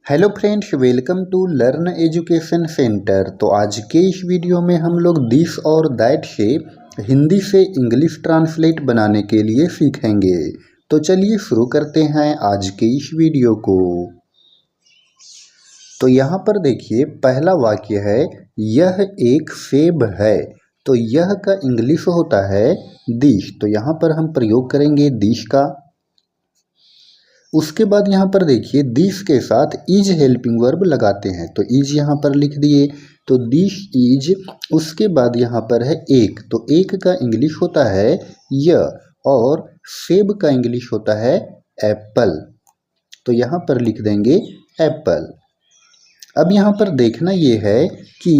Hello friends, welcome to learn education centre. तो आज के इस वीडियो में हम लोग दिस और दैट से हिंदी से इंग्लिश ट्रांसलेट बनाने के लिए सीखेंगे। तो चलिए शुरू करते हैं आज के इस वीडियो को। तो यहाँ पर देखिए, पहला वाक्य है यह एक सेब है। तो यह का इंग्लिश होता है दिस। तो यहाँ पर हम प्रयोग करेंगे दिस का। उसके बाद यहाँ पर देखिए, दिस के साथ इज हेल्पिंग वर्ब लगाते हैं। तो इज यहाँ पर लिख दिए, तो दिस इज। उसके बाद यहाँ पर है एक। तो एक का इंग्लिश होता है य, और सेब का इंग्लिश होता है एप्पल। तो यहाँ पर लिख देंगे एप्पल। अब यहाँ पर देखना ये है कि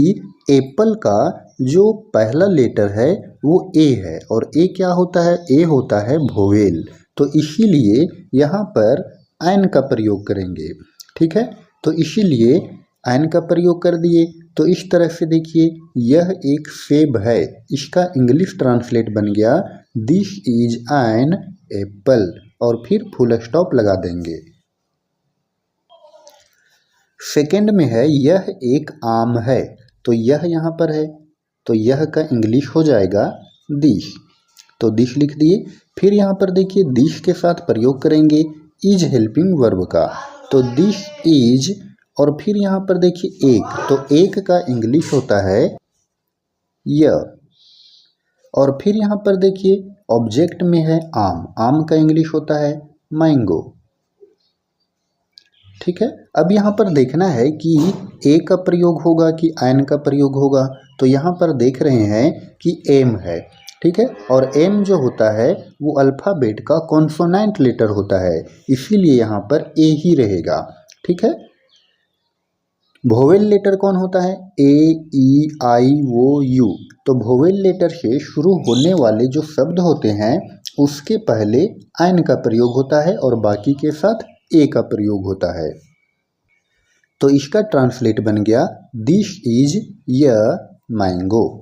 एप्पल का जो पहला लेटर है वो ए है, और ए क्या होता है? ए होता है वोवेल। तो इसीलिए यहाँ पर एन का प्रयोग करेंगे। ठीक है, तो इसीलिए एन का प्रयोग कर दिए। तो इस तरह से देखिए, यह एक सेब है, इसका इंग्लिश ट्रांसलेट बन गया दिस इज एन एप्पल, और फिर फुल स्टॉप लगा देंगे। सेकंड में है यह एक आम है। तो यह यहाँ पर है, तो यह का इंग्लिश हो जाएगा दिस। तो दिस लिख दिए। फिर यहाँ पर देखिए, दिस के साथ प्रयोग करेंगे इज हेल्पिंग वर्ब का। तो दिस इज, और फिर यहाँ पर देखिए एक। तो एक का इंग्लिश होता है य, और फिर यहाँ पर देखिए ऑब्जेक्ट में है आम। आम का इंग्लिश होता है मैंगो। ठीक है, अब यहाँ पर देखना है कि ए का प्रयोग होगा कि एन का प्रयोग होगा। तो यहाँ पर देख रहे हैं कि एम है। ठीक है, और एम जो होता है वो अल्फ़ाबेट का कॉन्सोनेंट लेटर होता है, इसीलिए यहाँ पर ए ही रहेगा। ठीक है, वोवेल लेटर कौन होता है? ए, ई, आई, ओ, यू। तो वोवेल लेटर से शुरू होने वाले जो शब्द होते हैं उसके पहले एन का प्रयोग होता है, और बाकी के साथ ए का प्रयोग होता है। तो इसका ट्रांसलेट बन गया दिस इज य मैंगो।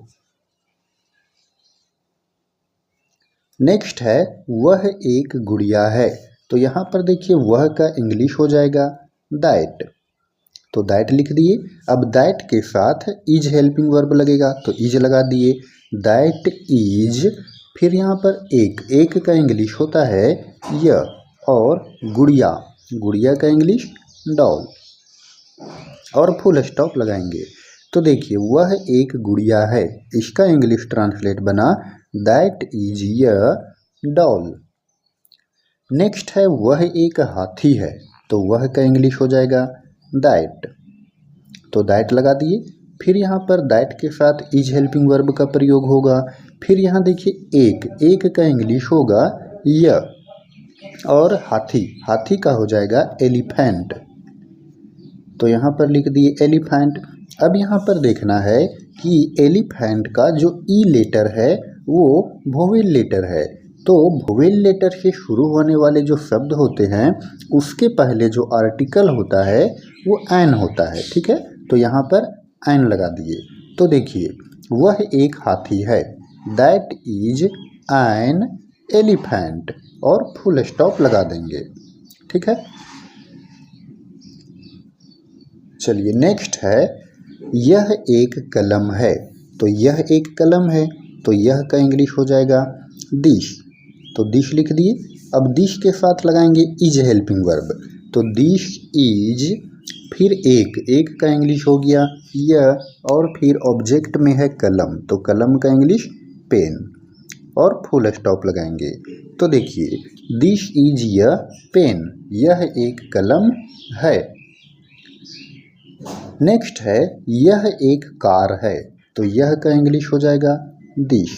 नेक्स्ट है वह एक गुड़िया है। तो यहाँ पर देखिए, वह का इंग्लिश हो जाएगा दैट। तो दैट लिख दिए। अब दैट के साथ इज हेल्पिंग वर्ब लगेगा, तो इज लगा दिए। दैट इज, फिर यहाँ पर एक। एक का इंग्लिश होता है य, और गुड़िया। गुड़िया का इंग्लिश डॉल, और फुल स्टॉप लगाएंगे। तो देखिए, वह एक गुड़िया है, इसका इंग्लिश ट्रांसलेट बना दैट इज य डॉल। नेक्स्ट है वह एक हाथी है। तो वह का इंग्लिश हो जाएगा दैट। तो दैट लगा दिए। फिर यहाँ पर दैट के साथ इज हेल्पिंग वर्ब का प्रयोग होगा। फिर यहाँ देखिए एक। एक का इंग्लिश होगा य, और हाथी। हाथी का हो जाएगा एलिफेंट। तो यहाँ पर लिख दिए एलिफेंट। अब यहाँ पर देखना है कि एलिफेंट का जो ई लेटर है वो वोवेल लेटर है। तो वोवेल लेटर से शुरू होने वाले जो शब्द होते हैं उसके पहले जो आर्टिकल होता है वो एन होता है। ठीक है, तो यहाँ पर एन लगा दिए। तो देखिए, वह एक हाथी है, दैट इज एन एलिफेंट, और फुल स्टॉप लगा देंगे। ठीक है, चलिए नेक्स्ट है यह एक कलम है। तो यह एक कलम है, तो यह का इंग्लिश हो जाएगा दिस। तो दिस लिख दिए। अब दिस के साथ लगाएंगे इज हेल्पिंग वर्ब। तो दिस इज, फिर एक। एक का इंग्लिश हो गया य, और फिर ऑब्जेक्ट में है कलम। तो कलम का इंग्लिश पेन, और फुल स्टॉप लगाएंगे। तो देखिए, दिस इज य पेन, यह एक कलम है। नेक्स्ट है यह एक कार है। तो यह का इंग्लिश हो जाएगा दिस,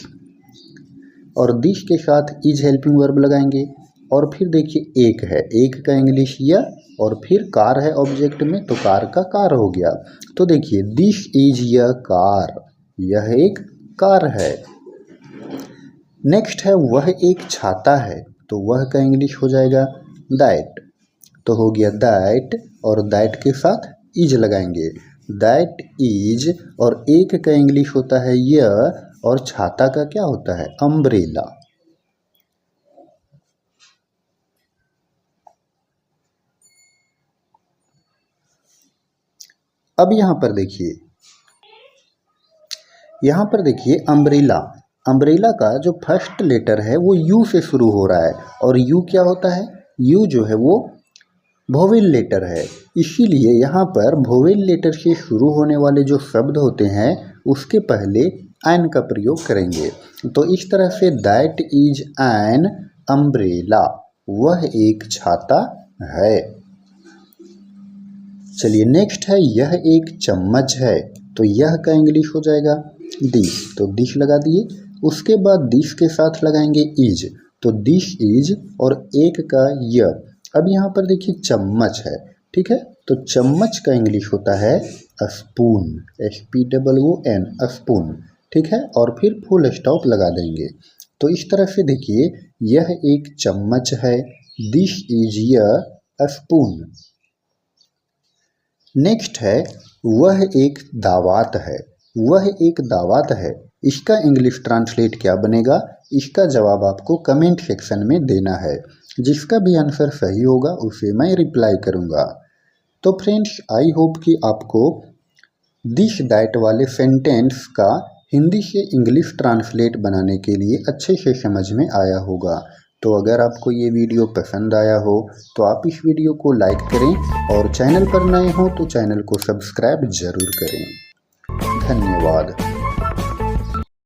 और दिस के साथ इज हेल्पिंग वर्ब लगाएंगे। और फिर देखिए एक है। एक का इंग्लिश य, और फिर कार है ऑब्जेक्ट में, तो कार का कार हो गया। तो देखिए, दिस इज य कार, यह एक कार है। नेक्स्ट है वह एक छाता है। तो वह का इंग्लिश हो जाएगा दैट। तो हो गया दैट, और दैट के साथ इज लगाएंगे। दैट इज, और एक का इंग्लिश होता है य, और छाता का क्या होता है? अम्ब्रेला। अब यहाँ पर देखिए अम्ब्रेला। अम्ब्रेला का जो फर्स्ट लेटर है वो यू से शुरू हो रहा है और यू क्या होता है, यू जो है वो वोवेल लेटर है, इसीलिए यहाँ पर वोवेल लेटर से शुरू होने वाले जो शब्द होते हैं उसके पहले एन का प्रयोग करेंगे। तो इस तरह say that is an umbrella, वह एक छाता है। चलिए नेक्स्ट है यह एक चम्मच है, तो यह का इंग्लिश हो जाएगा दिस, तो दिस लगा दिए। उसके बाद दिस के साथ लगाएंगे इज, तो दिस इज और एक का य। अब यहाँ पर देखिए चम्मच है, ठीक है, तो चम्मच का इंग्लिश होता है स्पून, SPOON, स्पून, ठीक है, और फिर फुल स्टॉप लगा देंगे। तो इस तरह से देखिए यह एक चम्मच है, दिस इज य स्पून। नेक्स्ट है वह एक दावात है, वह एक दावात है, इसका इंग्लिश ट्रांसलेट क्या बनेगा, इसका जवाब आपको कमेंट सेक्शन में देना है। जिसका भी आंसर सही होगा उसे मैं रिप्लाई करूंगा। तो फ्रेंड्स आई होप कि आपको दिस दैट वाले सेंटेंस का हिंदी से इंग्लिश ट्रांसलेट बनाने के लिए अच्छे से समझ में आया होगा। तो अगर आपको ये वीडियो पसंद आया हो तो आप इस वीडियो को लाइक करें और चैनल पर नए हो तो चैनल को सब्सक्राइब जरूर करें। धन्यवाद।